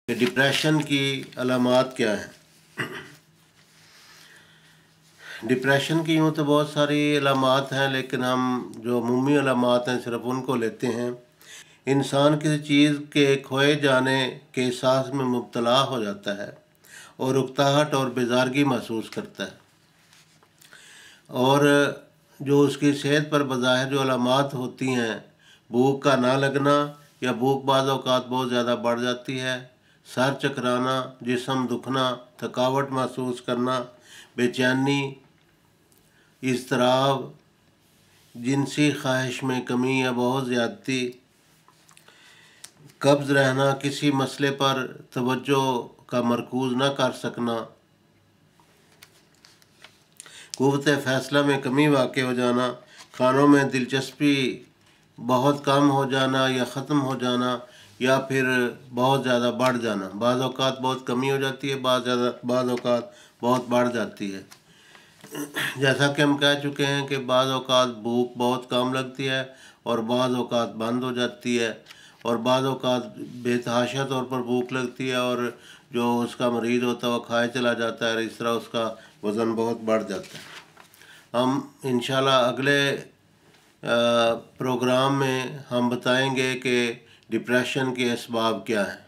کہ डिप्रेशन की अलामात क्या हैं। डिप्रेशन की यूँ तो बहुत सारी अलामात हैं, लेकिन हम जो अमूमी अलामात हैं सिर्फ उनको लेते हैं। इंसान किसी चीज़ के खोए जाने के एहसास में मुब्तला हो जाता है और उकताहट और बेजारगी महसूस करता है, और जो उसकी सेहत पर बज़ाहिर जो अलामात होती हैं, भूख का ना लगना या भूख बाज़ औक़ात बहुत ज़्यादा बढ़ जाती है, सर चकराना, जिस्म दुखना, थकावट महसूस करना, बेचैनी, इज़्तिराब, जिनसी ख्वाहिश में कमी या बहुत ज़्यादती, कब्ज़ रहना, किसी मसले पर तवज्जो का मरकूज़ न कर सकना, क़ुव्वत फ़ैसला में कमी वाक़ हो जाना, खानों में दिलचस्पी बहुत कम हो जाना या ख़त्म हो जाना, या फिर बहुत ज़्यादा बढ़ जाना। बाज़ औक़ात बहुत कमी हो जाती है, बाज़ औक़ात बहुत बढ़ जाती है। जैसा कि हम कह चुके हैं कि बाज़ औक़ात भूख बहुत कम लगती है और बाज़ औक़ात बंद हो जाती है, और बाज़ औक़ात बेतहाशा तौर पर भूख लगती है और जो उसका मरीज़ होता है वो खाए चला जाता है, और इस तरह उसका वज़न बहुत बढ़ जाता है। हम इंशाल्लाह अगले प्रोग्राम में हम बताएंगे कि डिप्रेशन के असबाब क्या हैं।